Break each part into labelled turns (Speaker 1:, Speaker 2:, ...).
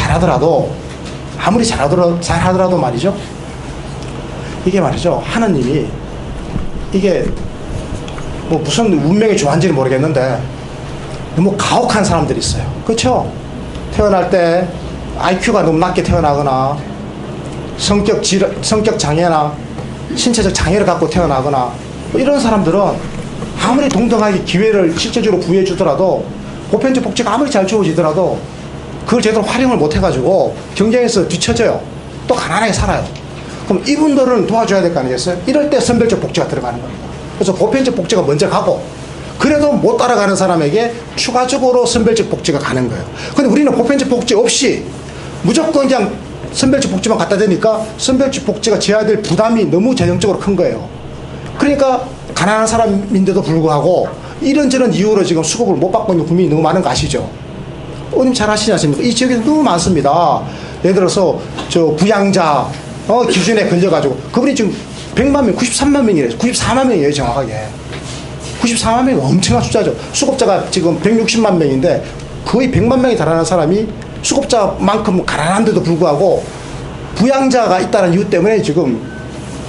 Speaker 1: 잘하더라도 아무리 잘하더라도 말이죠. 이게 말이죠. 하느님이 이게 뭐 무슨 운명의 조한지는 모르겠는데 너무 가혹한 사람들이 있어요. 그렇죠? 태어날 때 IQ가 너무 낮게 태어나거나 성격 장애나 신체적 장애를 갖고 태어나거나 뭐 이런 사람들은 아무리 동등하게 기회를 실제적으로 부여해 주더라도 보편적 복지가 아무리 잘 주어지더라도 그걸 제대로 활용을 못 해가지고 경쟁에서 뒤처져요. 또 가난하게 살아요. 그럼 이분들은 도와줘야 될 거 아니겠어요? 이럴 때 선별적 복지가 들어가는 겁니다. 그래서 보편적 복지가 먼저 가고 그래도 못 따라가는 사람에게 추가적으로 선별적 복지가 가는 거예요. 근데 우리는 보편적 복지 없이 무조건 그냥 선별적 복지만 갖다 대니까 선별적 복지가 져야 될 부담이 너무 재정적으로 큰 거예요. 그러니까 가난한 사람인데도 불구하고 이런저런 이유로 지금 수급을 못 받고 있는 국민이 너무 많은 거 아시죠? 어님 잘 아시지 않습니까? 이 지역에서 너무 많습니다. 예를 들어서 저 부양자 기준에 걸려가지고 그분이 지금 100만 명, 93만 명이래요. 94만 명이에요, 정확하게. 94만 명이 엄청난 숫자죠. 수급자가 지금 160만 명인데 거의 100만 명이 달하는 사람이 수급자만큼 가난한데도 불구하고 부양자가 있다는 이유 때문에 지금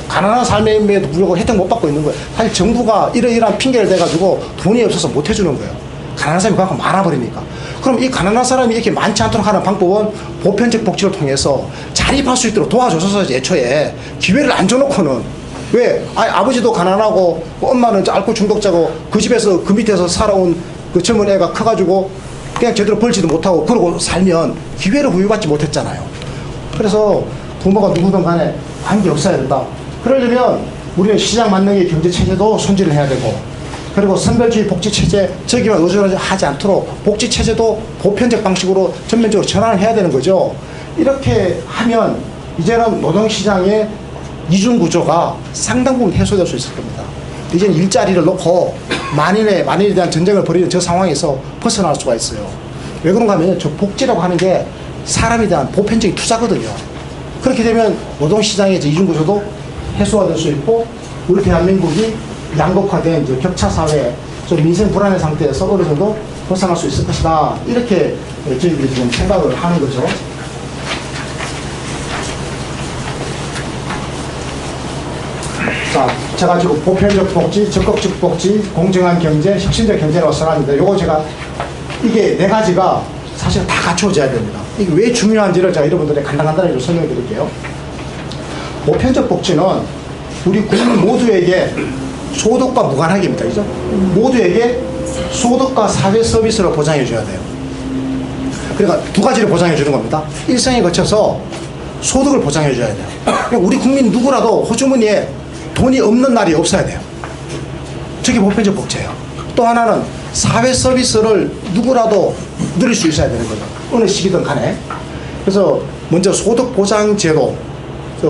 Speaker 1: 가난한 삶에도 불구하고 혜택 못 받고 있는 거예요. 사실 정부가 이러이러한 핑계를 대가지고 돈이 없어서 못 해주는 거예요. 가난한 사람이 그만큼 많아버리니까. 그럼 이 가난한 사람이 이렇게 많지 않도록 하는 방법은 보편적 복지를 통해서 자립할 수 있도록 도와줘서 애초에 기회를 안 줘놓고는 왜? 아버지도 가난하고 엄마는 알코올 중독자고 그 집에서 그 밑에서 살아온 그 젊은 애가 커가지고 그냥 제대로 벌지도 못하고 그러고 살면 기회를 부여받지 못했잖아요. 그래서 부모가 누구든 간에 관계없어야 된다. 그러려면 우리는 시장 만능의 경제체제도 손질을 해야 되고 그리고 선별주의 복지체제 저기만 의존하지 않도록 복지체제도 보편적 방식으로 전면적으로 전환을 해야 되는 거죠. 이렇게 하면 이제는 노동시장의 이중구조가 상당 부분 해소될 수 있을 겁니다. 이제는 일자리를 놓고 만인에 대한 전쟁을 벌이는 저 상황에서 벗어날 수가 있어요. 왜 그런가 하면 저 복지라고 하는 게 사람에 대한 보편적인 투자거든요. 그렇게 되면 노동시장의 이중구조도 해소가 될 수 있고 우리 대한민국이 양극화된 이제 격차 사회, 좀 민생 불안의 상태에서 어느 정도 벗어날 수 있을 것이다. 이렇게 저희들이 지금 생각을 하는 거죠. 자, 제가 지금 보편적 복지, 적극적 복지, 공정한 경제, 혁신적 경제라고 써놨는데 요거 제가 이게 네 가지가 사실 다 갖춰져야 됩니다. 이게 왜 중요한지를 제가 여러분들에게 간단하게 설명해 드릴게요. 보편적 복지는 우리 국민 모두에게 소득과 무관하게입니다. 그죠? 모두에게 소득과 사회 서비스를 보장해 줘야 돼요. 그러니까 두 가지를 보장해 주는 겁니다. 일생에 거쳐서 소득을 보장해 줘야 돼요. 그러니까 우리 국민 누구라도 호주머니에 돈이 없는 날이 없어야 돼요. 저게 보편적 복지예요. 또 하나는 사회 서비스를 누구라도 누릴 수 있어야 되는 거죠. 어느 시기든 간에. 그래서 먼저 소득보장제도,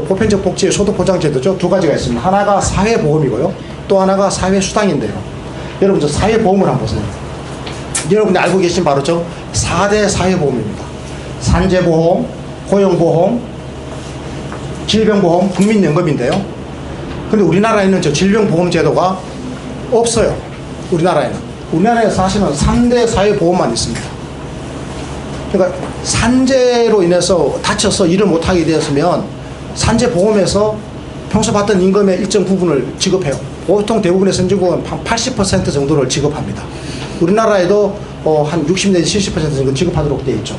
Speaker 1: 보편적 복지의 소득보장제도죠. 두 가지가 있습니다. 하나가 사회보험이고요. 또 하나가 사회수당인데요. 여러분 저 사회보험을 한번 보세요. 여러분이 알고 계신 바로 저 4대 사회보험입니다. 산재보험, 고용보험, 질병보험, 국민연금인데요. 근데 우리나라에는 저 질병보험제도가 없어요. 우리나라에 사실은 3대 사회보험만 있습니다. 그러니까 산재로 인해서 다쳐서 일을 못하게 되었으면 산재보험에서 평소 받던 임금의 일정 부분을 지급해요. 보통 대부분의 선진국은 한 80% 정도를 지급합니다. 우리나라에도 한 60 내지 70% 정도 지급하도록 되어 있죠.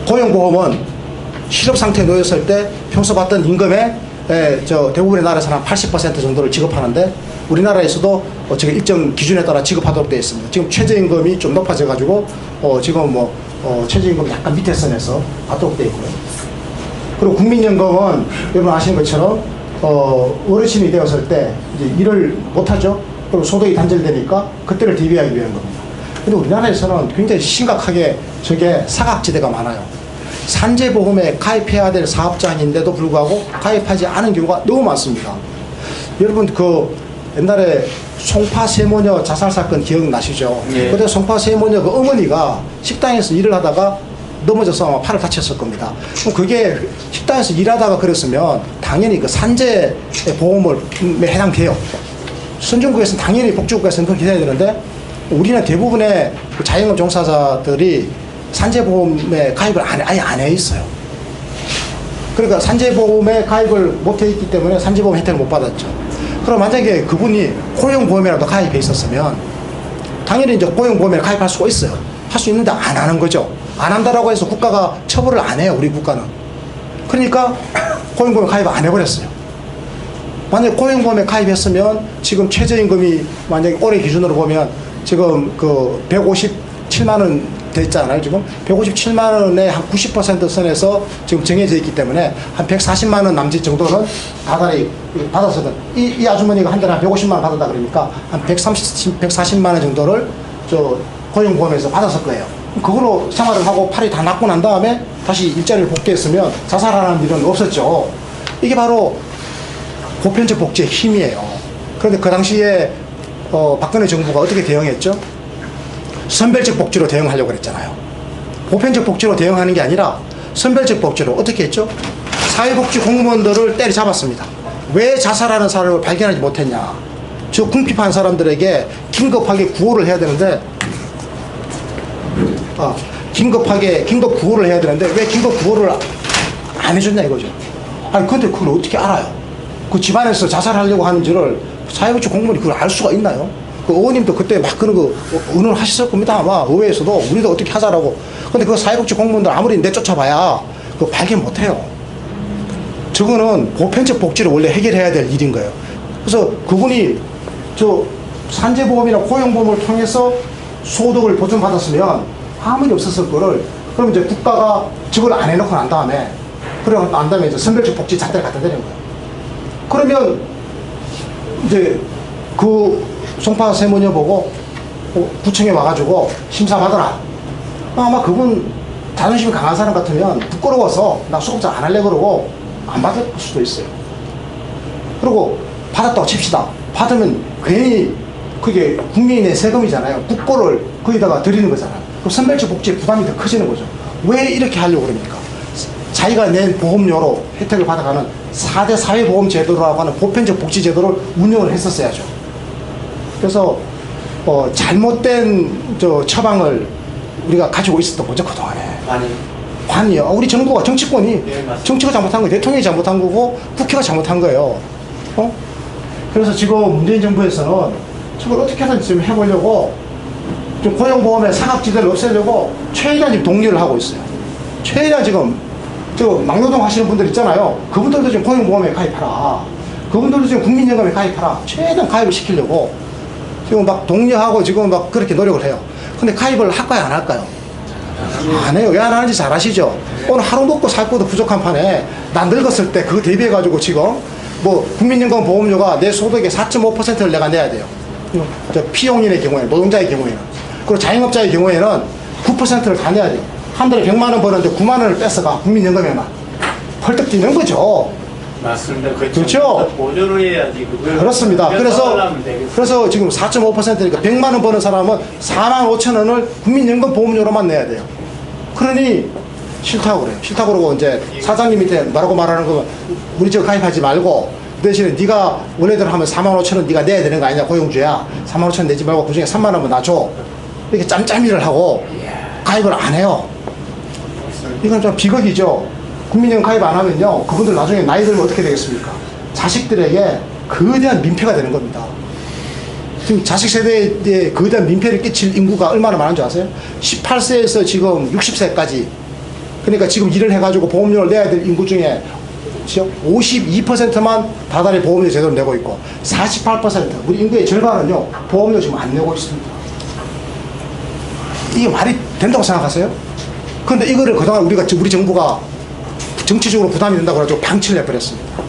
Speaker 1: 고용보험은 실업상태에 놓였을 때 평소 받던 임금의 대부분의 나라에서는 한 80% 정도를 지급하는데 우리나라에서도 지금 일정 기준에 따라 지급하도록 되어 있습니다. 지금 최저임금이 좀 높아져가지고 지금 최저임금 약간 밑에 선에서 받도록 되어 있고요. 그리고 국민연금은 여러분 아시는 것처럼 어르신이 되었을 때 이제 일을 못하죠. 그리고 소득이 단절되니까 그때를 대비하기 위한 겁니다. 근데 우리나라에서는 굉장히 심각하게 저게 사각지대가 많아요. 산재보험에 가입해야 될 사업장인데도 불구하고 가입하지 않은 경우가 너무 많습니다. 여러분 그 옛날에 송파 세모녀 자살 사건 기억나시죠? 예. 그때 송파 세모녀 그 어머니가 식당에서 일을 하다가 넘어져서 아마 팔을 다쳤을 겁니다. 그럼 그게 식당에서 일하다가 그랬으면 당연히 그 산재 보험을 해당돼요. 선진국에서는 당연히 복지국가에서는 그렇게 해야 되는데 우리는 대부분의 그 자영업 종사자들이 산재보험에 가입을 아예 안 해 있어요. 그러니까 산재보험에 가입을 못 해 있기 때문에 산재보험 혜택을 못 받았죠. 그럼 만약에 그분이 고용보험이라도 가입해 있었으면 당연히 이제 고용보험에 가입할 수가 있어요. 할 수 있는데 안 하는 거죠. 안 한다라고 해서 국가가 처벌을 안 해요. 우리 국가는. 그러니까 고용보험에 가입 안 해버렸어요. 만약에 고용보험에 가입했으면 지금 최저임금이 만약에 올해 기준으로 보면 지금 그 157만 원 됐잖아요. 지금 157만 원의 한 90% 선에서 지금 정해져 있기 때문에 한 140만 원 남짓 정도는 다달이 받았거든. 이 아주머니가 한 달에 한 150만 원 받았다 그러니까 한 140만 원 정도를 저 고용보험에서 받았을 거예요. 그걸로 생활을 하고 팔이 다 낫고 난 다음에 다시 일자리를 복귀했으면 자살하는 일은 없었죠. 이게 바로 보편적 복지의 힘이에요. 그런데 그 당시에 박근혜 정부가 어떻게 대응했죠? 선별적 복지로 대응하려고 그랬잖아요. 보편적 복지로 대응하는 게 아니라 선별적 복지로 어떻게 했죠? 사회복지 공무원들을 때려잡았습니다. 왜 자살하는 사람을 발견하지 못했냐? 저 궁핍한 사람들에게 긴급하게 구호를 해야 되는데 긴급 구호를 해야 되는데 왜 긴급 구호를 안 해줬냐 이거죠. 아니 근데 그걸 어떻게 알아요? 그 집안에서 자살하려고 하는지를 사회복지 공무원이 그걸 알 수가 있나요? 그 의원님도 그때 막 그런 거 의논하셨을 겁니다. 아마 의회에서도 우리도 어떻게 하자라고. 근데 그 사회복지 공무원들 아무리 내쫓아봐야 그거 발견 못해요. 저거는 보편적 복지를 원래 해결해야 될 일인 거예요. 그래서 그분이 저 산재보험이나 고용보험을 통해서 소득을 보전받았으면 아무 일 없었을 거를 그럼 이제 국가가 저걸 안 해놓고 난 다음에 그러고 난 다음에 이제 선별적 복지 잣대를 갖다 대는 거예요. 그러면 이제 그 송파 세무녀 보고 구청에 와가지고 심사받아라. 아마 그분 자존심이 강한 사람 같으면 부끄러워서 나 수급자 안 하려고 그러고 안 받을 수도 있어요. 그리고 받았다고 칩시다. 받으면 괜히 그게 국민의 세금이잖아요. 국고를 거기다가 드리는 거잖아요. 그럼 선별적 복지의 부담이 더 커지는 거죠. 왜 이렇게 하려고 그럽니까? 자기가 낸 보험료로 혜택을 받아가는 4대 사회보험제도라고 하는 보편적 복지제도를 운영을 했었어야죠. 그래서 잘못된 저 처방을 우리가 가지고 있었던 거죠. 그동안에. 관이요. 우리 정부가 정치권이 정치가 잘못한 거예요. 대통령이 잘못한 거고 국회가 잘못한 거예요. 그래서 지금 문재인 정부에서는 저걸 어떻게든 지금 해보려고 좀 고용보험의 사각지대를 없애려고 최대한 지금 독려를 하고 있어요. 최대한 지금 저 막노동 하시는 분들 있잖아요. 그분들도 지금 고용보험에 가입하라. 그분들도 지금 국민연금에 가입하라. 최대한 가입을 시키려고 지금 막 독려하고 지금 막 그렇게 노력을 해요. 근데 가입을 할까요, 안 할까요? 안 해요. 왜 안 하는지 잘 아시죠? 오늘 하루 먹고 살 것도 부족한 판에 나 늙었을 때 그거 대비해가지고 지금 뭐 국민연금 보험료가 내 소득의 4.5%를 내가 내야 돼요. 저 피용인의 경우에는, 노동자의 경우에는. 그리고 자영업자의 경우에는 9%를 다 내야 돼요. 한 달에 100만 원 버는데 9만 원을 뺏어가 국민연금에만. 헐떡 뛰는 거죠.
Speaker 2: 맞습니다.
Speaker 1: 그렇죠.
Speaker 2: 보조를 해야지.
Speaker 1: 그렇습니다. 그래서 지금 4.5%니까 100만 원 버는 사람은 4만 5천 원을 국민연금 보험료로만 내야 돼요. 그러니 싫다고 그래요. 싫다고 그러고 이제 사장님 밑에 뭐라고 말하는 거면 우리 저 가입하지 말고 그 대신에 네가 원래대로 하면 4만 5천 원 네가 내야 되는 거 아니냐 고용주야. 4만 5천 원 내지 말고 그중에 3만 원만 놔줘. 이렇게 짬짬이를 하고 가입을 안 해요. 이건 좀 비극이죠. 국민연금 가입 안 하면요 그분들 나중에 나이 들면 어떻게 되겠습니까? 자식들에게 거대한 민폐가 되는 겁니다. 지금 자식 세대에 거대한 민폐를 끼칠 인구가 얼마나 많은 줄 아세요? 18세에서 지금 60세까지 그러니까 지금 일을 해가지고 보험료를 내야 될 인구 중에 52%만 다달이 보험료 제대로 내고 있고 48% 우리 인구의 절반은요 보험료 지금 안 내고 있습니다. 이게 말이 된다고 생각하세요? 그런데 이거를 그동안 우리 정부가 정치적으로 부담이 된다고 해가지고 방치를 해버렸습니다.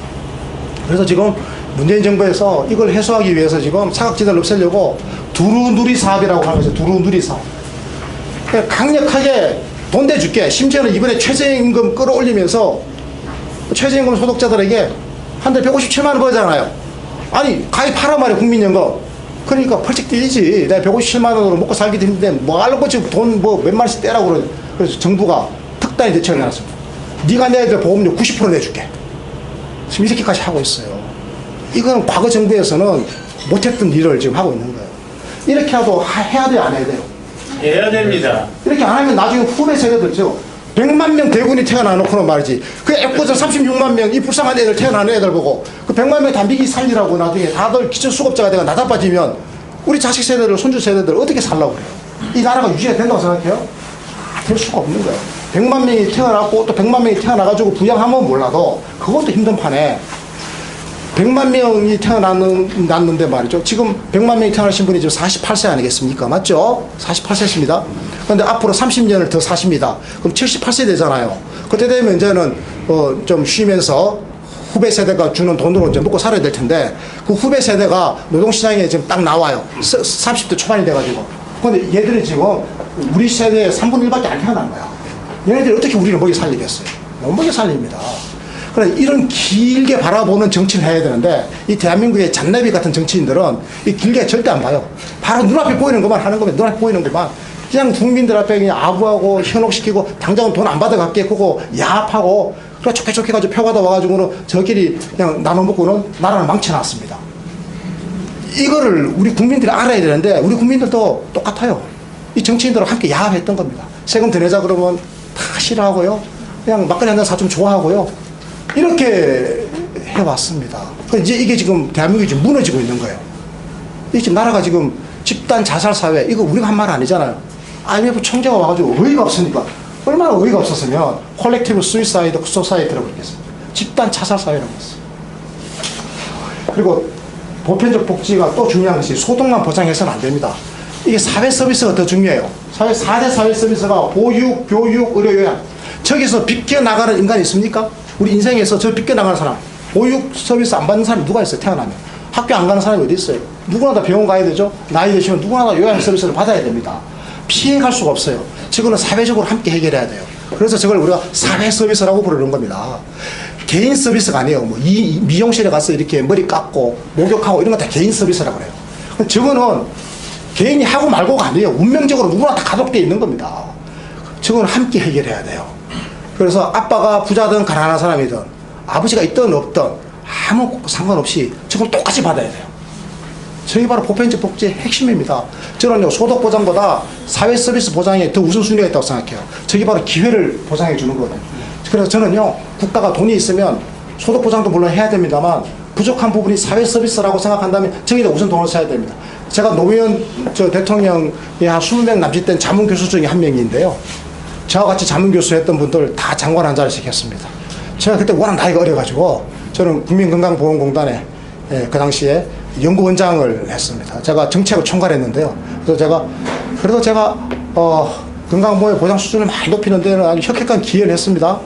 Speaker 1: 그래서 지금 문재인 정부에서 이걸 해소하기 위해서 지금 사각지대를 없애려고 두루누리 사업이라고 하는 거죠. 두루누리 사업. 그러니까 강력하게 돈 대줄게. 심지어는 이번에 최저임금 끌어올리면서 최저임금 소득자들에게 한 달 157만 원 벌잖아요. 아니 가입하라 말이야 국민연금. 그러니까 펄쩍 뛰지. 내가 157만 원으로 먹고 살기도 힘든데 뭐 알고 지금 돈 뭐 몇만 원씩 떼라고 그러지. 그래서 정부가 특단의 대책을 내놨습니다. 네가 내야 될 보험료 90% 내줄게. 지금 이렇게까지 하고 있어요. 이거는 과거 정부에서는 못했던 일을 지금 하고 있는 거예요. 이렇게라도 해야 돼요, 안 해야 돼요?
Speaker 2: 해야 됩니다.
Speaker 1: 이렇게 안 하면 나중에 후배 세대들죠. 100만 명 대군이 태어나놓고는 말이지. 그 애꿎은 36만 명, 이 불쌍한 애들 태어나는 애들 보고, 그 100만 명 단비기 살리라고 나중에 다들 기초수급자가 되고 나다빠지면, 우리 자식 세대들, 손주 세대들 어떻게 살라고 그래요? 이 나라가 유지가 된다고 생각해요? 될 수가 없는 거예요. 100만 명이 태어났고, 또 100만 명이 태어나가지고 부양하면 몰라도, 그것도 힘든 판에, 100만 명이 태어났는데 말이죠. 지금 100만 명이 태어나신 분이 지금 48세 아니겠습니까? 맞죠? 48세십니다. 그런데 앞으로 30년을 더 사십니다. 그럼 78세 되잖아요. 그때 되면 이제는 좀 쉬면서 후배 세대가 주는 돈으로 이제 먹고 살아야 될 텐데, 그 후배 세대가 노동시장에 지금 딱 나와요. 30대 초반이 돼가지고. 근데 얘들이 지금 우리 세대의 3분의 1밖에 안 태어난 거야. 얘네들이 어떻게 우리를 먹여 살리겠어요? 못 먹여 살립니다. 그래, 이런 길게 바라보는 정치를 해야 되는데, 이 대한민국의 잔나비 같은 정치인들은 이 길게 절대 안 봐요. 바로 눈앞에 보이는 것만 하는 거면, 눈앞에 보이는 것만. 그냥 국민들 앞에 그냥 아부하고 현혹시키고, 당장은 돈 안 받아갈게 하고, 야합하고, 그래, 좋게 가지고 표 받아 와가지고는 저끼리 그냥 나눠먹고는 나라를 망쳐놨습니다. 이거를 우리 국민들이 알아야 되는데, 우리 국민들도 똑같아요. 이 정치인들하고 함께 야합했던 겁니다. 세금 더 내자 그러면 다 싫어하고요. 그냥 막걸리 한잔 사주면 좋아하고요. 이렇게 해왔습니다. 이제 이게 지금 대한민국이 지금 무너지고 있는 거예요. 이 지금 나라가 지금 집단 자살 사회, 이거 우리가 한 말 아니잖아요. IMF 총재가 와가지고 어이가 없으니까, 얼마나 어이가 없었으면 콜렉티브 수이사이드 소사이티라고 그랬겠어요. 집단 자살 사회라고 했어요. 그리고 보편적 복지가 또 중요한 것이 소득만 보장해서는 안 됩니다. 이게 사회 서비스가 더 중요해요. 4대 사회 서비스가 보육, 교육, 의료, 요양. 저기서 비껴나가는 인간이 있습니까? 우리 인생에서 저 비껴나가는 사람, 보육 서비스 안 받는 사람이 누가 있어요? 태어나면. 학교 안 가는 사람이 어디 있어요? 누구나 다 병원 가야 되죠? 나이 드시면 누구나 다 요양 서비스를 받아야 됩니다. 피해갈 수가 없어요. 저거는 사회적으로 함께 해결해야 돼요. 그래서 저걸 우리가 사회 서비스라고 부르는 겁니다. 개인 서비스가 아니에요. 뭐 미용실에 가서 이렇게 머리 깎고 목욕하고 이런 거 다 개인 서비스라고 그래요. 저거는 개인이 하고 말고가 아니에요. 운명적으로 누구나 다 가독되어 있는 겁니다. 저거는 함께 해결해야 돼요. 그래서 아빠가 부자든 가난한 사람이든 아버지가 있든 없든 아무 상관없이 저걸 똑같이 받아야 돼요. 저게 바로 보편적 복지의 핵심입니다. 저는요, 소득 보장보다 사회 서비스 보장에 더 우선순위가 있다고 생각해요. 저게 바로 기회를 보장해 주는 거거든요. 그래서 저는요, 국가가 돈이 있으면 소득 보장도 물론 해야 됩니다만 부족한 부분이 사회 서비스라고 생각한다면 저기다 우선 돈을 써야 됩니다. 제가 노무현 대통령이 한 20명 남짓된 자문교수 중에 한 명인데요. 저와 같이 자문교수 했던 분들 다 장관 한 자리씩 했습니다. 제가 그때 워낙 나이가 어려가지고 저는 국민건강보험공단에 그 당시에 연구원장을 했습니다. 제가 정책을 총괄했는데요. 그래서 제가 건강보험 보장 수준을 많이 높이는 데는 아주 혁혁한 기여를 했습니다.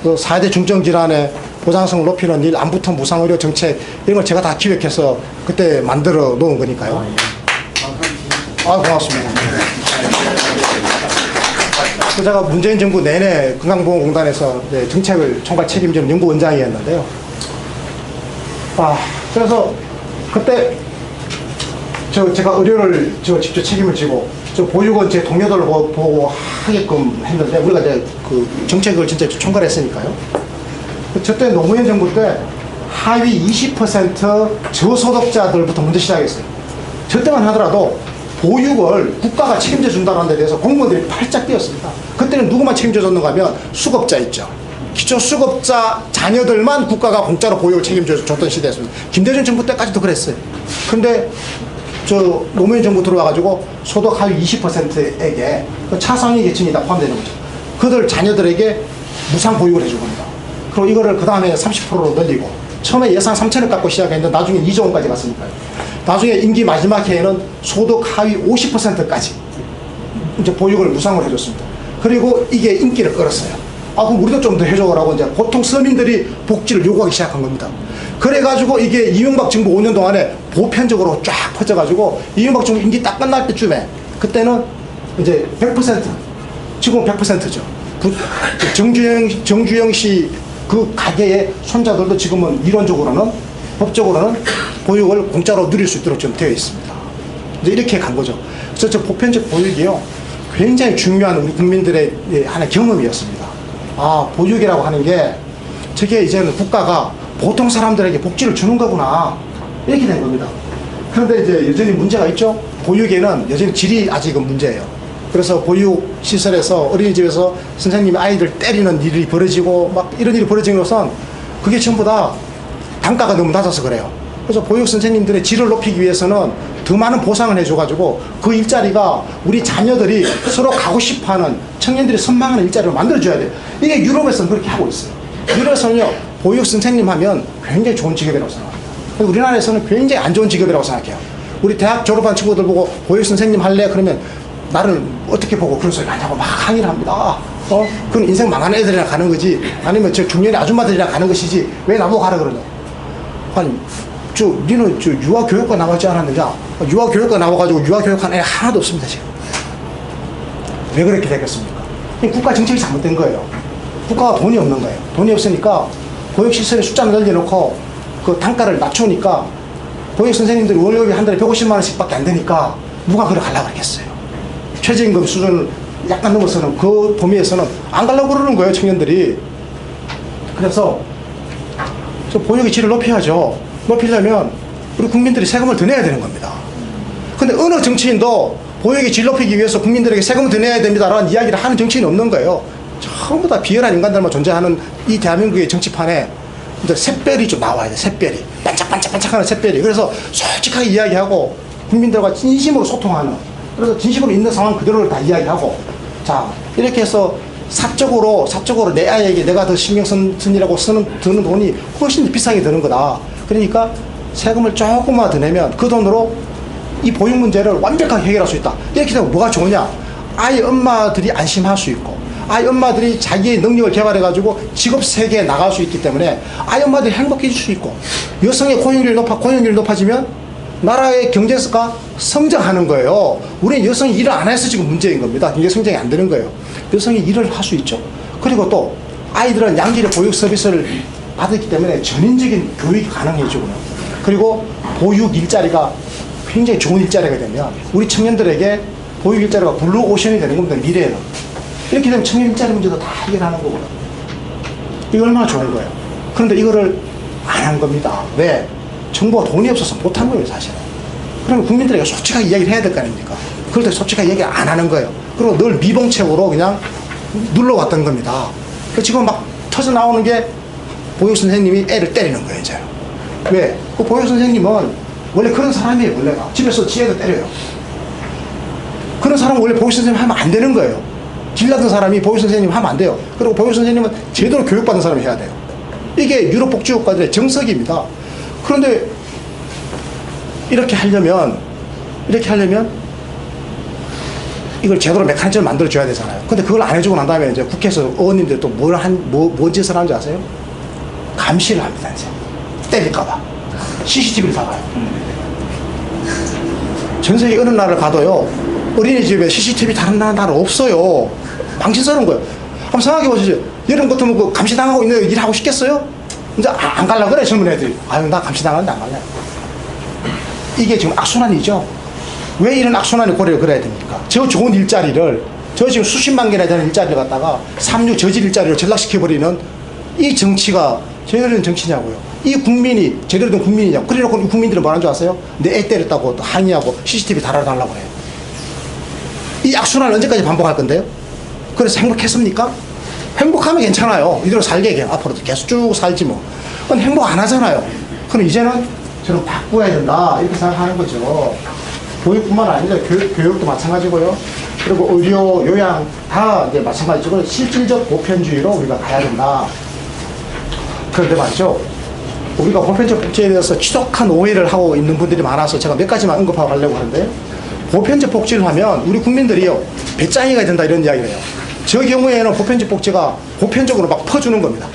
Speaker 1: 4대 중증질환의 보장성을 높이는 일, 안부터 무상의료 정책, 이런 걸 제가 다 기획해서 그때 만들어 놓은 거니까요. 고맙습니다. 제가 문재인 정부 내내 건강보험공단에서 정책을 총괄 책임지는 연구원장이었는데요. 그래서 그때 제가 의료를 직접 책임을 지고 보육은 제 동료들을 보고 하게끔 했는데, 우리가 이제 그 정책을 진짜 총괄했으니까요. 저때 노무현 정부 때 하위 20% 저소득자들부터 먼저 시작했어요. 저 때만 하더라도 보육을 국가가 책임져 준다는 데 대해서 공무원들이 팔짝 뛰었습니다. 그때는 누구만 책임져 줬는가 하면 수급자 있죠. 기초수급자 자녀들만 국가가 공짜로 보육을 책임져 줬던 시대였습니다. 김대중 정부 때까지도 그랬어요. 근데 노무현 정부 들어와가지고 소득 하위 20%에게 차상위 계층이 다 포함되는 거죠. 그들 자녀들에게 무상 보육을 해준 겁니다. 그리고 이거를 그 다음에 30%로 늘리고, 처음에 예산 3천을 갖고 시작했는데 나중에 2조 원까지 갔으니까요. 나중에 임기 마지막 해에는 소득 하위 50%까지 이제 보육을 무상으로 해줬습니다. 그리고 이게 인기를 끌었어요. 그럼 우리도 좀 더 해줘라고 이제 보통 서민들이 복지를 요구하기 시작한 겁니다. 그래가지고 이게 이명박 정부 5년 동안에 보편적으로 쫙 퍼져가지고 이명박 정부 임기 딱 끝날 때쯤에, 그때는 이제 100%, 지금은 100%죠. 정주영 씨 그 가게의 손자들도 지금은 이론적으로는, 법적으로는 보육을 공짜로 누릴 수 있도록 좀 되어 있습니다. 이제 이렇게 간 거죠. 그래서 저 보편적 보육이요, 굉장히 중요한 우리 국민들의 하나의 경험이었습니다. 보육이라고 하는 게 저게 이제는 국가가 보통 사람들에게 복지를 주는 거구나, 이렇게 된 겁니다. 그런데 이제 여전히 문제가 있죠. 보육에는 여전히 질이 아직은 문제예요. 그래서 보육시설에서 어린이집에서 선생님이 아이들 때리는 일이 벌어지고 막 이런 일이 벌어지는 것은 그게 전부 다 단가가 너무 낮아서 그래요. 그래서 보육 선생님들의 질을 높이기 위해서는 더 많은 보상을 해줘가지고 그 일자리가 우리 자녀들이 서로 가고 싶어하는 청년들이 선망하는 일자리를 만들어줘야 돼요. 이게 유럽에서는 그렇게 하고 있어요. 유럽에서는요, 보육 선생님 하면 굉장히 좋은 직업이라고 생각합니다. 우리나라에서는 굉장히 안 좋은 직업이라고 생각해요. 우리 대학 졸업한 친구들 보고 보육 선생님 할래? 그러면 나를 어떻게 보고 그런 소리 하냐고 막 항의를 합니다. 그건 인생 망하는 애들이랑 가는 거지. 아니면 저 중년의 아줌마들이랑 가는 것이지. 왜 나보고 가라 그러냐. 아니, 니는 유아교육과 나가지 않았느냐? 유아교육과 나와가지고 유아교육한 애 하나도 없습니다, 지금. 왜 그렇게 되겠습니까? 국가 정책이 잘못된 거예요. 국가가 돈이 없는 거예요. 돈이 없으니까 보육시설의 숫자를 늘려놓고 그 단가를 낮추니까 보육 선생님들이 월급이 한 달에 150만 원씩 밖에 안 되니까 누가 그걸 가려고 그랬겠어요. 최저임금 수준을 약간 넘어서는 그 범위에서는 안 가려고 그러는 거예요, 청년들이. 그래서 저 보육의 질을 높여야죠. 높이려면 우리 국민들이 세금을 더 내야 되는 겁니다. 근데 어느 정치인도 보육의 질 높이기 위해서 국민들에게 세금을 더 내야 됩니다라는 이야기를 하는 정치인이 없는 거예요. 전부 다 비열한 인간들만 존재하는 이 대한민국의 정치판에 이제 샛별이 좀 나와야 돼, 샛별이. 반짝반짝반짝하는 샛별이. 그래서 솔직하게 이야기하고 국민들과 진심으로 소통하는, 그래서 진심으로 있는 상황 그대로를 다 이야기하고, 자, 이렇게 해서 사적으로 내 아이에게 내가 더 신경 쓰느라고 드는 돈이 훨씬 비싸게 드는 거다. 그러니까 세금을 조금만 더 내면 그 돈으로 이 보육 문제를 완벽하게 해결할 수 있다. 이렇게 되면 뭐가 좋으냐? 아이 엄마들이 안심할 수 있고, 아이 엄마들이 자기의 능력을 개발해가지고 직업 세계에 나갈 수 있기 때문에 아이 엄마들이 행복해질 수 있고, 여성의 고용률이 높아지면 나라의 경제가 성장하는 거예요. 우리는 여성이 일을 안 해서 지금 문제인 겁니다. 경제 성장이 안 되는 거예요. 여성이 일을 할 수 있죠. 그리고 또 아이들은 양질의 보육 서비스를 받았기 때문에 전인적인 교육이 가능해지고요. 그리고 보육 일자리가 굉장히 좋은 일자리가 되면 우리 청년들에게 보육 일자리가 블루오션이 되는 겁니다, 미래에는. 이렇게 되면 청년 일자리 문제도 다 해결하는 거고요. 이거 얼마나 좋은 거예요. 그런데 이거를 안 한 겁니다. 왜? 정부가 돈이 없어서 못한 거예요, 사실은. 그러면 국민들에게 솔직하게 이야기를 해야 될 거 아닙니까? 그럴 때 솔직하게 얘기 안 하는 거예요. 그리고 늘 미봉책으로 그냥 눌러왔던 겁니다. 지금 막 터져 나오는 게 보육 선생님이 애를 때리는 거예요, 이제. 왜? 그 보육 선생님은 원래 그런 사람이에요, 원래가. 집에서 지 애들 때려요. 그런 사람은 원래 보육 선생님 하면 안 되는 거예요. 길나던 사람이 보육 선생님 하면 안 돼요. 그리고 보육 선생님은 제대로 교육받는 사람이 해야 돼요. 이게 유럽 복지국가들의 정석입니다. 그런데 이렇게 하려면 이걸 제대로 메커니즘을 만들어줘야 되잖아요. 근데 그걸 안 해주고 난 다음에 이제 국회에서 의원님들이 또 뭔 짓을 하는지 아세요? 감시를 합니다, 이제. 때릴까봐. CCTV를 다 봐요. 전 세계 어느 나라를 가도요, 어린이집에 CCTV 다른 나라 없어요. 망신스러운 거예요. 한번 생각해 보시죠. 여름 같으면 그 감시당하고 있는데 일하고 싶겠어요? 이제 안 갈라 그래, 젊은 애들이. 아유, 나 감시당하는데 안 갈래. 이게 지금 악순환이죠. 왜 이런 악순환의 고리를 그려야 됩니까? 저 좋은 일자리를, 저 지금 수십만 개나 되는 일자리를 갖다가 삼류 저질 일자리로 전락시켜버리는 이 정치가 제대로 된 정치냐고요. 이 국민이 제대로 된 국민이냐고. 그래놓고 이 국민들은 뭐라는 줄 아세요? 내 애 때렸다고 또 항의하고 CCTV 달아달라고 그래요. 이 악순환을 언제까지 반복할 건데요? 그래서 행복했습니까? 행복하면 괜찮아요. 이대로 살게 그냥 앞으로도 계속 쭉 살지 뭐. 그건 행복 안 하잖아요. 그럼 이제는 저는 바꿔야 된다, 이렇게 생각하는 거죠. 보육뿐만 아니라 교육도 마찬가지고요. 그리고 의료, 요양 다 이제 마찬가지고 실질적 보편주의로 우리가 가야 된다. 그런데 맞죠? 우리가 보편적 복지에 대해서 지독한 오해를 하고 있는 분들이 많아서 제가 몇 가지만 언급하고 가려고 하는데요. 보편적 복지를 하면 우리 국민들이요, 배짱이가 된다, 이런 이야기를 해요. 저 경우에는 보편적 복지가 보편적으로 막 퍼주는 겁니다.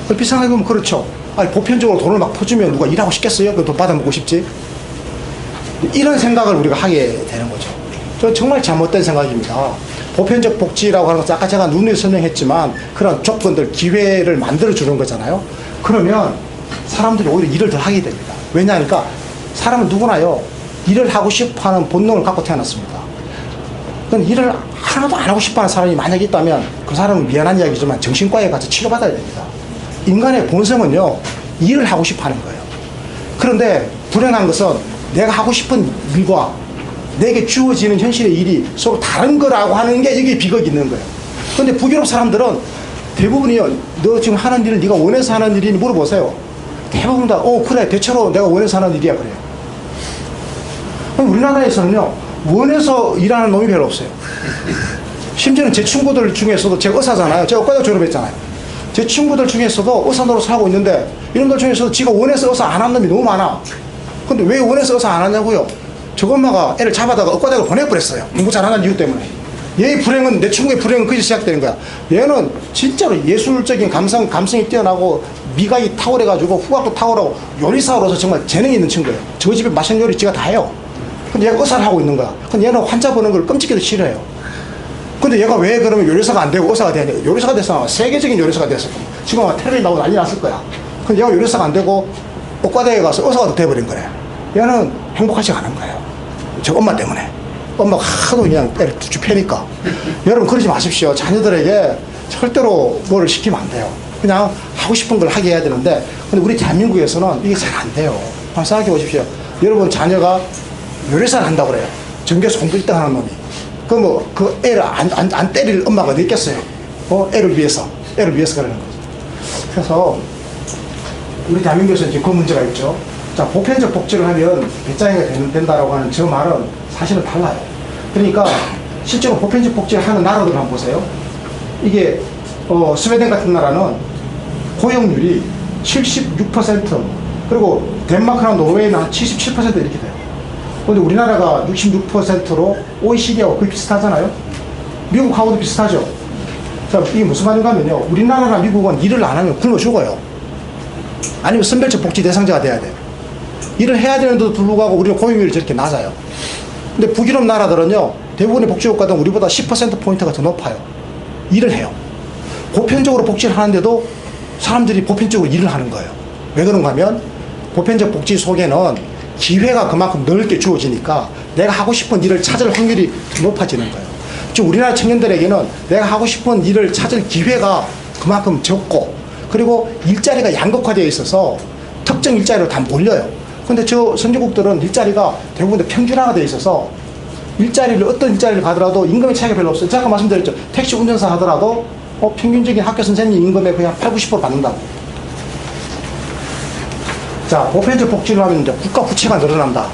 Speaker 1: 얼핏 생각해보면 그렇죠. 아니, 보편적으로 돈을 막 퍼주면 누가 일하고 싶겠어요? 그 돈 받아먹고 싶지? 이런 생각을 우리가 하게 되는 거죠. 저 정말 잘못된 생각입니다. 보편적 복지라고 하는 것은 아까 제가 누누이 설명했지만 그런 조건들, 기회를 만들어주는 거잖아요. 그러면 사람들이 오히려 일을 더 하게 됩니다. 왜냐하니까 사람은 누구나요, 일을 하고 싶어 하는 본능을 갖고 태어났습니다. 그럼 일을 하나도 안 하고 싶어 하는 사람이 만약에 있다면 그 사람은 미안한 이야기지만 정신과에 가서 치료받아야 됩니다. 인간의 본성은요, 일을 하고 싶어 하는 거예요. 그런데 불행한 것은 내가 하고 싶은 일과 내게 주어지는 현실의 일이 서로 다른 거라고 하는 게 여기 비극이 있는 거예요. 근데 북유럽 사람들은 대부분이요, 너 지금 하는 일을 네가 원해서 하는 일이니 물어보세요. 대부분 다, 그래, 대체로 내가 원해서 하는 일이야, 그래요. 우리나라에서는요, 원해서 일하는 놈이 별로 없어요. 심지어는 제 친구들 중에서도, 제가 의사잖아요. 제가 의과대 졸업했잖아요. 제 친구들 중에서도 의사 노릇을 하고 있는데, 이놈들 중에서도 지가 원해서 의사 안 한 놈이 너무 많아. 근데 왜 원해서 의사 안 하냐고요? 저 엄마가 애를 잡아다가 의과대학을 보내버렸어요. 공부 잘하는 이유 때문에. 얘의 불행은, 내 친구의 불행은 거기서 시작되는 거야. 얘는 진짜로 예술적인 감성이 뛰어나고, 미각이 탁월해가지고, 후각도 탁월하고, 요리사로서 정말 재능이 있는 친구예요. 저 집에 맛있는 요리 지가 다 해요. 근데 얘가 의사를 하고 있는 거야. 근데 얘는 환자 보는 걸 끔찍해도 싫어해요. 근데 얘가 왜 그러면 요리사가 안 되고 의사가 돼야 돼? 요리사가 됐어. 세계적인 요리사가 됐을 거야. 지금 아마 텔레비 나오고 난리 났을 거야. 근데 얘가 요리사가 안 되고, 의과대에 가서 의사가 돼버린 거래. 얘는 행복하지 않은 거예요. 저 엄마 때문에. 엄마가 하도 그냥 애를 쭉 패니까. 여러분 그러지 마십시오. 자녀들에게 절대로 뭐를 시키면 안 돼요. 그냥 하고 싶은 걸 하게 해야 되는데, 근데 우리 대한민국에서는 이게 잘 안 돼요. 한번 생각해 보십시오. 여러분 자녀가 요리사를 한다고 그래요. 전교에서 공부 1등 하는 놈이. 그 애를 안 때릴 엄마가 어디 있겠어요? 애를 위해서 그러는 거죠. 그래서 우리 대한민국에서 지금 그 문제가 있죠. 자, 보편적 복지를 하면 배짱이가 된다라고 하는 저 말은 사실은 달라요. 그러니까 실제로 보편적 복지를 하는 나라들 한번 보세요. 이게 스웨덴 같은 나라는 고용률이 76%, 그리고 덴마크나 노르웨이는 한 77% 이렇게 돼요. 그런데 우리나라가 66%로 OECD하고 거의 비슷하잖아요. 미국하고도 비슷하죠. 자, 이게 무슨 말인가 하면요, 우리나라나 미국은 일을 안 하면 굶어 죽어요. 아니면 선별적 복지 대상자가 돼야 돼요. 일을 해야 되는데도 불구하고 우리는 고용률이 저렇게 낮아요. 근데 북유럽 나라들은요, 대부분의 복지국가들은 우리보다 10%포인트가 더 높아요. 일을 해요. 보편적으로 복지를 하는데도 사람들이 보편적으로 일을 하는 거예요. 왜 그런가 하면 보편적 복지 속에는 기회가 그만큼 넓게 주어지니까 내가 하고 싶은 일을 찾을 확률이 더 높아지는 거예요. 즉 우리나라 청년들에게는 내가 하고 싶은 일을 찾을 기회가 그만큼 적고, 그리고 일자리가 양극화되어 있어서 특정 일자리로 다 몰려요. 근데 저 선진국들은 일자리가 대부분 다 평준화가 되어 있어서 어떤 일자리를 가더라도 임금의 차이가 별로 없어요. 제가 아까 말씀드렸죠. 택시 운전사 하더라도 평균적인 학교 선생님 임금의 그냥 80, 90% 받는다고. 자, 보편적 복지를 하면 이제 국가 부채가 늘어난다.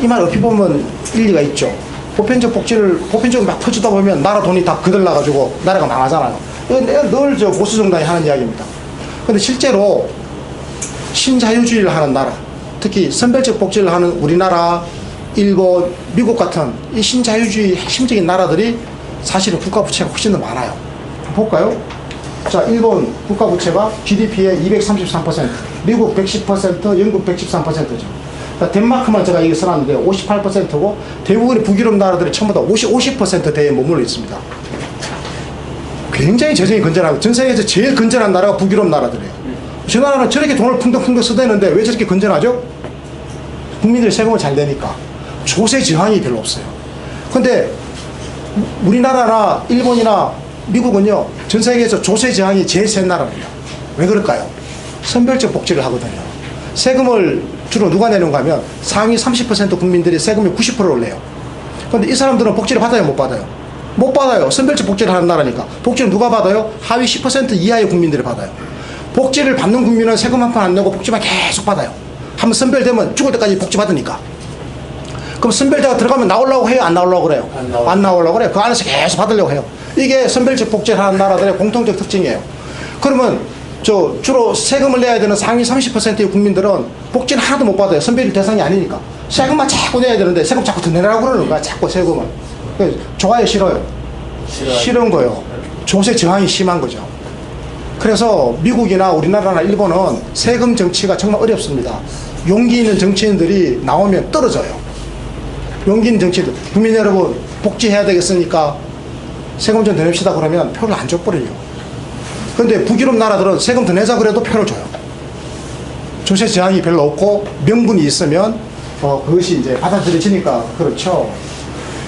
Speaker 1: 이 말 어떻게 보면 일리가 있죠. 보편적으로 막 퍼주다 보면 나라 돈이 다 거들나가지고 나라가 망하잖아요. 이건 늘 저 보수 정당이 하는 이야기입니다. 근데 실제로 신자유주의를 하는 나라, 특히 선별적 복지를 하는 우리나라, 일본, 미국 같은 이 신자유주의 핵심적인 나라들이 사실은 국가 부채가 훨씬 더 많아요. 볼까요? 자, 일본 국가 부채가 GDP의 233%, 미국 110%, 영국 113%죠. 덴마크만 제가 여기 써놨는데 58%고 대부분의 북유럽 나라들이 전부 다 50%대에 머물러 있습니다. 굉장히 재정이 건전하고 전 세계에서 제일 건전한 나라가 북유럽 나라들이에요. 저 나라는 저렇게 돈을 풍덩풍덩 쓰대는데 왜 저렇게 건전하죠? 국민들이 세금을 잘 내니까. 조세 저항이 별로 없어요. 근데 우리나라나 일본이나 미국은요, 전 세계에서 조세 저항이 제일 센 나라입니다. 왜 그럴까요? 선별적 복지를 하거든요. 세금을 주로 누가 내는가 하면 상위 30% 국민들이 세금의 90%를 내요. 근데 이 사람들은 복지를 받아요, 못 받아요? 못 받아요. 선별적 복지를 하는 나라니까. 복지는 누가 받아요? 하위 10% 이하의 국민들이 받아요. 복지를 받는 국민은 세금 한 푼 안 내고 복지만 계속 받아요. 한번 선별되면 죽을 때까지 복지 받으니까. 그럼 선별대가 들어가면 나오려고 해요? 안 나오려고 그래요? 안 나오려고 그래요. 그 안에서 계속 받으려고 해요. 이게 선별적 복지를 하는 나라들의 공통적 특징이에요. 그러면 주로 세금을 내야 되는 상위 30%의 국민들은 복지는 하나도 못 받아요. 선별 대상이 아니니까. 세금만 자꾸 내야 되는데 세금 자꾸 더 내라고 그러는 거야. 자꾸 세금을. 좋아요, 싫어요? 싫은 거예요. 조세 저항이 심한 거죠. 그래서 미국이나 우리나라나 일본은 세금 정치가 정말 어렵습니다. 용기 있는 정치인들이 나오면 떨어져요. 용기 있는 정치인들. 국민 여러분, 복지해야 되겠으니까 세금 좀 더 냅시다 그러면 표를 안 줘버려요. 그런데 북유럽 나라들은 세금 더 내자 그래도 표를 줘요. 조세 저항이 별로 없고 명분이 있으면 그것이 이제 받아들여지니까 그렇죠.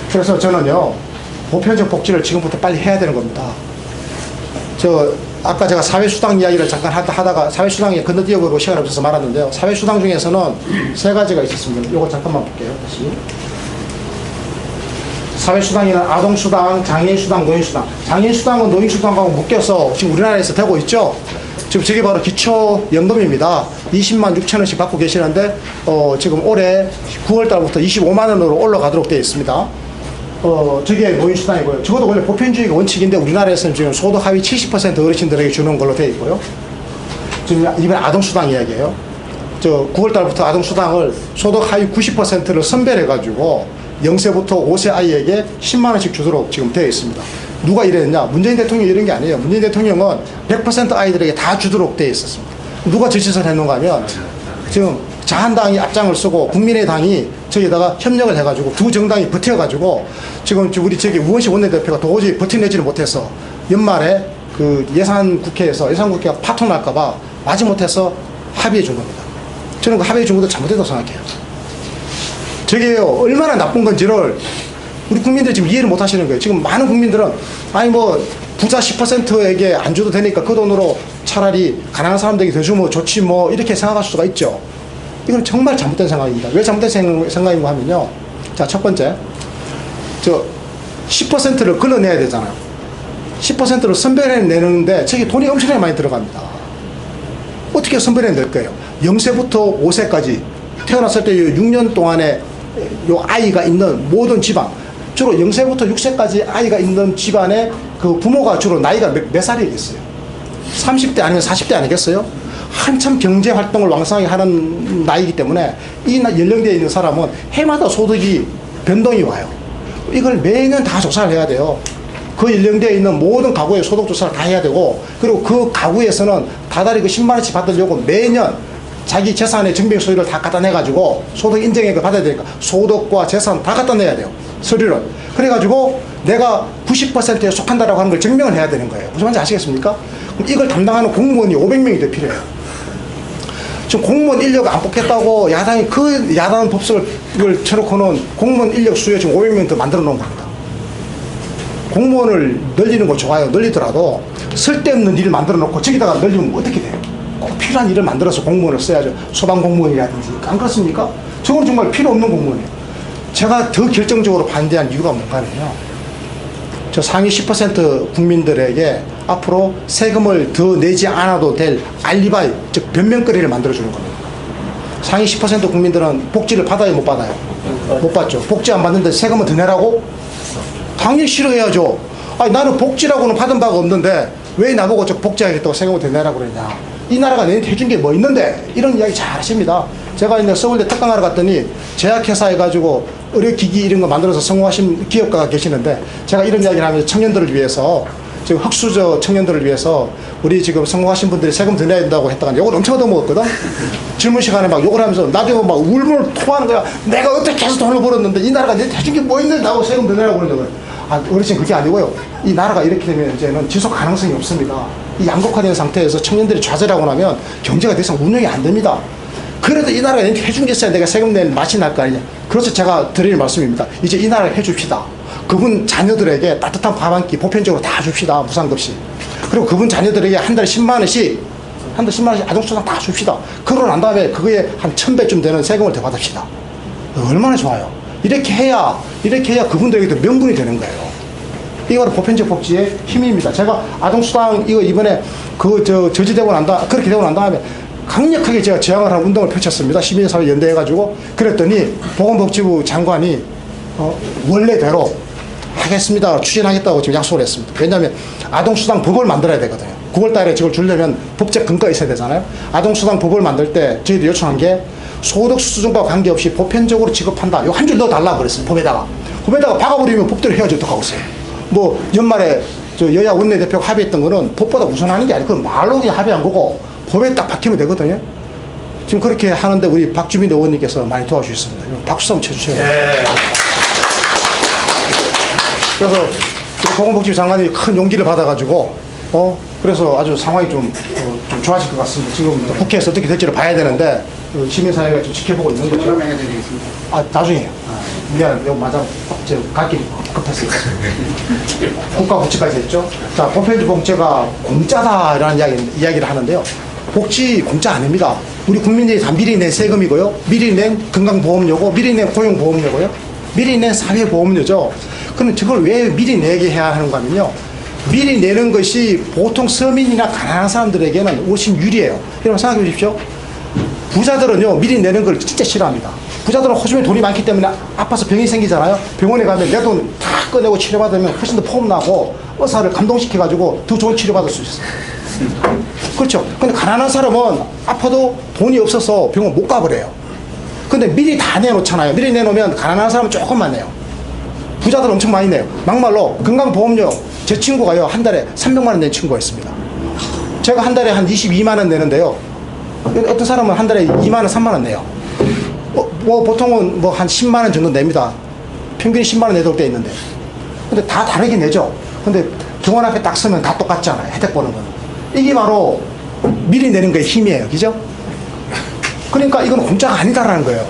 Speaker 1: 그래서 저는요, 보편적 복지를 지금부터 빨리 해야 되는 겁니다. 아까 제가 사회수당 이야기를 잠깐 하다가 사회수당에 건너뛰어보고 시간이 없어서 말았는데요. 사회수당 중에서는 세 가지가 있었습니다. 이거 잠깐만 볼게요. 다시. 사회수당이나 아동수당, 장애인수당, 노인수당. 장애인수당은 노인수당하고 묶여서 지금 우리나라에서 되고 있죠. 지금 저게 바로 기초연금입니다. 20만 6천 원씩 받고 계시는데 지금 올해 9월 달부터 25만 원으로 올라가도록 되어 있습니다. 저게 노인수당이고요. 적어도 원래 보편주의가 원칙인데 우리나라에서는 지금 소득 하위 70% 어르신들에게 주는 걸로 되어 있고요. 지금 이번에 아동수당 이야기예요. 9월 달부터 아동수당을 소득 하위 90%를 선별해가지고 0세부터 5세 아이에게 10만 원씩 주도록 지금 되어 있습니다. 누가 이랬냐? 문재인 대통령이 이런 게 아니에요. 문재인 대통령은 100% 아이들에게 다 주도록 되어 있었습니다. 누가 저 짓을 했는가 하면 지금 자한당이 앞장을 쓰고 국민의당이 저기다가 협력을 해가지고 두 정당이 버텨가지고 지금 우리 저기 우원식 원내대표가 도저히 버텨내지를 못해서 연말에 그 예산국회가 파토날까봐 마지못해서 합의해 준 겁니다. 저는 그 합의해 준 것도 잘못했다고 생각해요. 저게요, 얼마나 나쁜 건지를 우리 국민들이 지금 이해를 못 하시는 거예요. 지금 많은 국민들은, 아니 뭐, 부자 10%에게 안 줘도 되니까 그 돈으로 차라리 가난한 사람들에게 더 주면 좋지 뭐, 이렇게 생각할 수가 있죠. 이건 정말 잘못된 생각입니다. 왜 잘못된 생각인가 하면요. 자, 첫 번째. 10%를 걸러내야 되잖아요. 10%를 선별해내는데 저게 돈이 엄청나게 많이 들어갑니다. 어떻게 선별해낼 거예요? 0세부터 5세까지 태어났을 때 6년 동안에 요 아이가 있는 모든 집안, 주로 0세부터 6세까지 아이가 있는 집안에 그 부모가 주로 나이가 몇 살이겠어요? 30대 아니면 40대 아니겠어요? 한참 경제 활동을 왕성하게 하는 나이기 때문에 이 연령대에 있는 사람은 해마다 소득이 변동이 와요. 이걸 매년 다 조사를 해야 돼요. 그 연령대에 있는 모든 가구의 소득 조사를 다 해야 되고, 그리고 그 가구에서는 다달이 그 10만 원씩 받으려고 매년 자기 재산의 증빙 서류를 다 갖다 내가지고 소득 인정액을 받아야 되니까 소득과 재산 다 갖다 내야 돼요. 서류를. 그래가지고 내가 90%에 속한다라고 하는 걸 증명을 해야 되는 거예요. 무슨 말인지 아시겠습니까? 그럼 이걸 담당하는 공무원이 500명이 더 필요해요. 지금 공무원 인력 안 뽑겠다고 야당이 그 야당 법석을 쳐놓고는 공무원 인력 수요 지금 500명 더 만들어 놓은 겁니다. 공무원을 늘리는 거 좋아요. 늘리더라도 쓸데없는 일을 만들어 놓고 저기다가 늘리면 어떻게 돼요? 꼭 필요한 일을 만들어서 공무원을 써야죠. 소방공무원이라든지. 안 그렇습니까? 저건 정말 필요 없는 공무원이에요. 제가 더 결정적으로 반대한 이유가 뭔가 하면요. 저 상위 10% 국민들에게 앞으로 세금을 더 내지 않아도 될 알리바이, 즉 변명거리를 만들어주는 겁니다. 상위 10% 국민들은 복지를 받아요, 못 받아요? 못 받죠. 복지 안 받는데 세금은 더 내라고? 당연히 싫어해야죠. 아니, 나는 복지라고는 받은 바가 없는데 왜 나보고 저 복지하겠다고 세금을 더 내라고 그러냐. 이 나라가 내한테 해준 게 뭐 있는데? 이런 이야기 잘 하십니다. 제가 이제 서울대 특강하러 갔더니 제약회사 해가지고 의료기기 이런 거 만들어서 성공하신 기업가가 계시는데, 제가 이런 이야기를 하면서 청년들을 위해서, 지금 흑수저 청년들을 위해서 우리 지금 성공하신 분들이 세금 더 내야 된다고 했다가 욕을 엄청 얻어먹었거든. 질문 시간에 막 욕을 하면서 나중에 막 울물 토하는 거야. 내가 어떻게 해서 돈을 벌었는데 이 나라가 내한테 해준 게 뭐 있는데 나하고 세금 더 내라고 그러는 거예요. 아, 어르신 그게 아니고요. 이 나라가 이렇게 되면 이제는 지속 가능성이 없습니다. 이 양극화된 상태에서 청년들이 좌절하고 나면 경제가 더 이상 운영이 안 됩니다. 그래도 이 나라가 해준 게 있어야 내가 세금 낼 맛이 날 거 아니냐. 그래서 제가 드릴 말씀입니다. 이제 이 나라를 해줍시다. 그분 자녀들에게 따뜻한 밥 한 끼 보편적으로 다 줍시다. 무상급식. 그리고 그분 자녀들에게 한 달에 10만 원씩, 한 달에 10만 원씩 아동수당 다 줍시다. 그러고 난 다음에 그거에 한 1000배쯤 되는 세금을 더 받읍시다. 얼마나 좋아요. 이렇게 해야 그분들에게도 명분이 되는 거예요. 이거 보편적 복지의 힘입니다. 제가 아동수당 이거 이번에 저지되고 그렇게 되고 난 다음에 강력하게 제가 저항을 하는 운동을 펼쳤습니다. 시민사회 연대해가지고. 그랬더니 보건복지부 장관이 원래대로 하겠습니다. 추진하겠다고 지금 약속을 했습니다. 왜냐하면 아동수당 법을 만들어야 되거든요. 9월 달에 저걸 주려면 법적 근거가 있어야 되잖아요. 아동수당 법을 만들 때 저희들이 요청한 게 소득 수준과 관계없이 보편적으로 지급한다. 요 한 줄 넣어달라고 그랬어요. 법에다가 박아버리면 법대로 해야지 어떡하고 있어요. 뭐 연말에 저 여야 원내대표가 합의했던 거는 법보다 우선하는 게 아니고 말로 그냥 합의한 거고 법에 딱 박히면 되거든요. 지금 그렇게 하는데 우리 박주민 의원님께서 많이 도와주셨습니다. 박수 한번 쳐주세요. 네. 그래서 보건복지부 장관이 큰 용기를 받아가지고 그래서 아주 상황이 좀 좋아질 것 같습니다. 지금 국회에서 어떻게 될지를 봐야 되는데 시민사회가 좀 지켜보고 있는 거죠. 아, 나중에요. 미안해요. 맞아. 갈 길이 급했어요. 국가복지까지 했죠. 자, 보편적 복지가 공짜다라는 이야기를 하는데요. 복지 공짜 아닙니다. 우리 국민들이 다 미리 낸 세금이고요. 미리 낸 건강보험료고, 미리 낸 고용보험료고요. 미리 낸 사회보험료죠. 그럼 저걸 왜 미리 내게 해야 하는가 하면요. 미리 내는 것이 보통 서민이나 가난한 사람들에게는 훨씬 유리해요. 여러분 생각해 보십시오. 부자들은요, 미리 내는 걸 진짜 싫어합니다. 부자들은 호주머니 돈이 많기 때문에 아파서 병이 생기잖아요. 병원에 가면 내 돈 다 꺼내고 치료받으면 훨씬 더 폼나고 의사를 감동시켜가지고 더 좋은 치료받을 수 있어요. 그렇죠. 근데 가난한 사람은 아파도 돈이 없어서 병원 못 가버려요. 근데 미리 다 내놓잖아요. 미리 내놓으면 가난한 사람은 조금만 내요. 부자들은 엄청 많이 내요. 막말로 건강보험료 제 친구가요, 한 달에 300만 원 낸 친구가 있습니다. 제가 한 달에 한 22만 원 내는데요. 어떤 사람은 한 달에 2만 원, 3만 원 내요. 뭐 보통은 뭐 한 10만 원 정도 냅니다. 평균 10만 원 내도 때 있는데. 근데 다 다르게 내죠. 근데 병원 앞에 딱 서면 다 똑같잖아요. 혜택 보는 건. 이게 바로 미리 내는 거의 힘이에요. 그죠? 그러니까 이건 공짜가 아니다라는 거예요.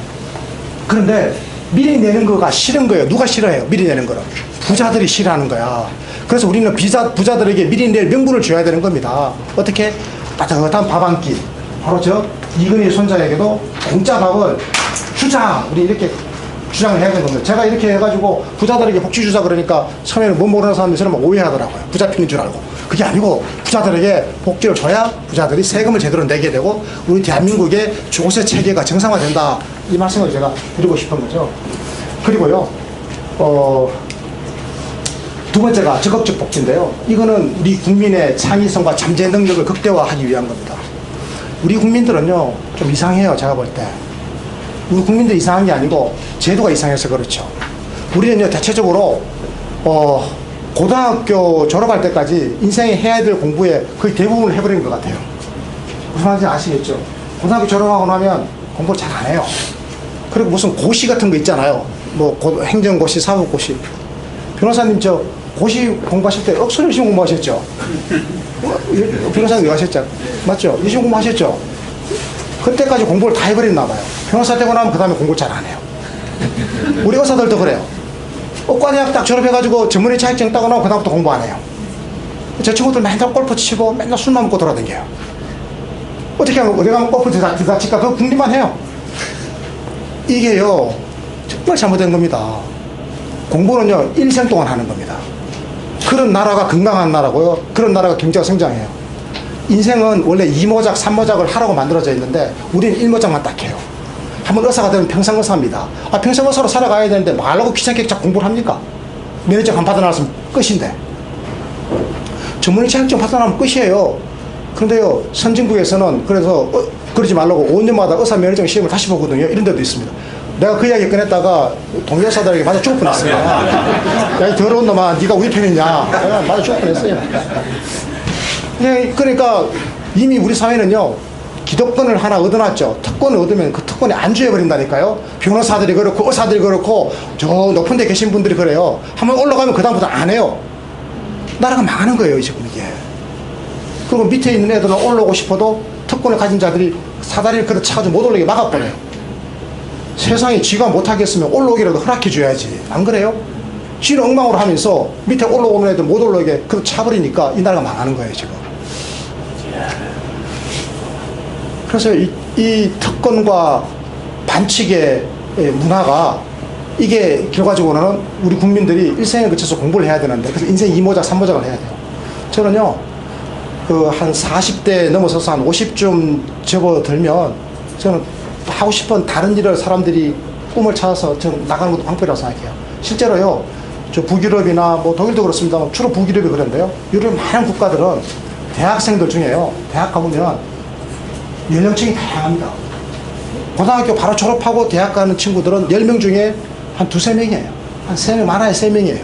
Speaker 1: 그런데 미리 내는 거가 싫은 거예요. 누가 싫어해요? 미리 내는 거를. 부자들이 싫어하는 거야. 그래서 우리는 부자들에게 미리 낼 명분을 줘야 되는 겁니다. 어떻게? 따뜻한 밥 한 끼. 바로 저 이근희 손자에게도 공짜 밥을 주자. 우리 이렇게 주장을 해야 되는 겁니다. 제가 이렇게 해가지고 부자들에게 복지 주자 그러니까 처음에는 못 모르는 사람들이 저는 오해하더라고요. 부자 피는 줄 알고. 그게 아니고 부자들에게 복지를 줘야 부자들이 세금을 제대로 내게 되고 우리 대한민국의 조세 체계가 정상화된다. 이 말씀을 제가 드리고 싶은 거죠. 그리고요, 두 번째가 적극적 복지인데요. 이거는 우리 국민의 창의성과 잠재 능력을 극대화하기 위한 겁니다. 우리 국민들은요, 좀 이상해요. 제가 볼 때. 우리 국민들 이상한 게 아니고 제도가 이상해서 그렇죠. 우리는요, 대체적으로 고등학교 졸업할 때까지 인생에 해야 될 공부에 거의 대부분을 해버린 것 같아요. 무슨 말인지 아시겠죠? 고등학교 졸업하고 나면 공부를 잘 안 해요. 그리고 무슨 고시 같은 거 있잖아요. 뭐 행정고시, 사법고시. 변호사님 저 고시 공부하실 때 억수로 열심히 공부하셨죠? 변호사님 왜 하셨죠? 맞죠? 열심히 공부하셨죠? 그때까지 공부를 다 해버렸나 봐요. 변호사 되고 나면 그 다음에 공부를 잘 안 해요. 우리 의사들도 그래요. 의과대학 딱 졸업해가지고 전문의 자격증 따고 나면 그 다음부터 공부 안 해요. 저 친구들 맨날 골프 치고 맨날 술만 먹고 돌아다녀요. 어떻게 하면 어디 가면 골프 들어가 칠까? 그거 궁리만 해요. 이게요, 정말 잘못된 겁니다. 공부는요, 일생 동안 하는 겁니다. 그런 나라가 건강한 나라고요. 그런 나라가 경제가 성장해요. 인생은 원래 2모작, 3모작을 하라고 만들어져 있는데 우리는 1모작만 딱 해요. 한번 의사가 되면 평생 의사입니다. 평생 의사로 살아가야 되는데 말라고 귀찮게 자꾸 공부를 합니까? 면허증 한 받아놨으면 끝인데. 전문의 자격증 받아놨으면 끝이에요. 그런데요, 선진국에서는 그래서 그러지 말라고 5년마다 의사 면허증 시험을 다시 보거든요. 이런 데도 있습니다. 내가 그 이야기 꺼냈다가 동료 의사들에게 맞아 죽을 뻔했어요. 야, 이 더러운 놈아, 네가 우리 편이냐? 내가 맞아 죽을 뻔했어요. 그러니까 이미 우리 사회는요, 기득권을 하나 얻어놨죠. 특권을 얻으면 그 특권에 안주해버린다니까요. 변호사들이 그렇고 의사들이 그렇고 저 높은 데 계신 분들이 그래요. 한번 올라가면 그 다음부터 안 해요. 나라가 망하는 거예요, 지금 이게. 그리고 밑에 있는 애들은 올라오고 싶어도 특권을 가진 자들이 사다리를 그렇게 차가지고 못 올라오게 막아버려요. 세상에 쥐가 못하겠으면 올라오기라도 허락해줘야지. 안 그래요? 쥐는 엉망으로 하면서 밑에 올라오는 애들 못 올라오게 그렇게 차버리니까 이 나라가 망하는 거예요, 지금. 그래서 이 특권과 반칙의 문화가 이게 결과적으로는 우리 국민들이 일생에 거쳐서 공부를 해야 되는데, 그래서 인생 2모작, 3모작을 해야 돼요. 저는요, 그 한 40대 넘어서서 한 50쯤 접어들면 저는 하고 싶은 다른 일을 사람들이 꿈을 찾아서 좀 나가는 것도 방법이라고 생각해요. 실제로요, 저 북유럽이나 뭐 독일도 그렇습니다만 주로 북유럽이 그런데요. 유럽 많은 국가들은 대학생들 중에요, 대학 가보면 연령층이 다양합니다. 고등학교 바로 졸업하고 대학 가는 친구들은 10명 중에 한 2~3명이에요. 한 3명, 많아야 3명이에요.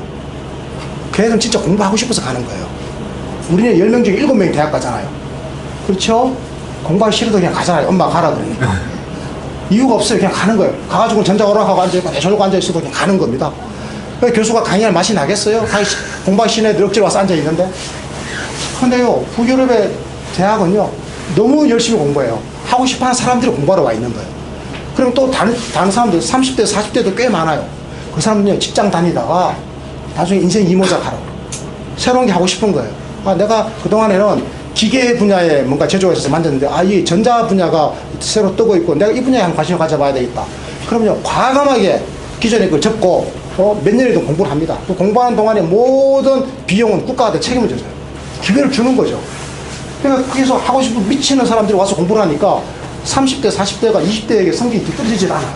Speaker 1: 그 애들은 진짜 공부하고 싶어서 가는 거예요. 우리는 10명 중에 7명이 대학 가잖아요. 그렇죠? 공부하기 싫어도 그냥 가잖아요. 엄마가 가라 그러니까. 이유가 없어요. 그냥 가는 거예요. 가가지고 전자오락하고 앉아있고 내저러고 앉아있어도 그냥 가는 겁니다. 교수가 강의할 맛이 나겠어요? 공부하기 싫은 애들 억지로 와서 앉아있는데. 근데요, 북유럽의 대학은요, 너무 열심히 공부해요. 하고 싶어하는 사람들이 공부하러 와 있는 거예요. 그럼 또 다른 사람들 30대, 40대도 꽤 많아요. 그 사람들은요, 직장 다니다가 나중에 인생 2모작 하라고. 새로운 게 하고 싶은 거예요. 내가 그동안에는 기계 분야에 뭔가 제조가 있어서 만졌는데, 이 전자 분야가 새로 뜨고 있고, 내가 이 분야에 한 관심을 가져봐야 되겠다. 그러면요, 과감하게 기존의 걸 접고, 몇 년이든 공부를 합니다. 또 공부하는 동안에 모든 비용은 국가한테 책임을 져줘요. 기회를 주는 거죠. 그러니까 거기서 하고 싶은 미치는 사람들이 와서 공부를 하니까 30대, 40대가 20대에게 성적이 뒤떨어지질 않아요.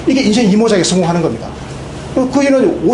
Speaker 1: 이게 인생 이모작에 성공하는 겁니다. 거기는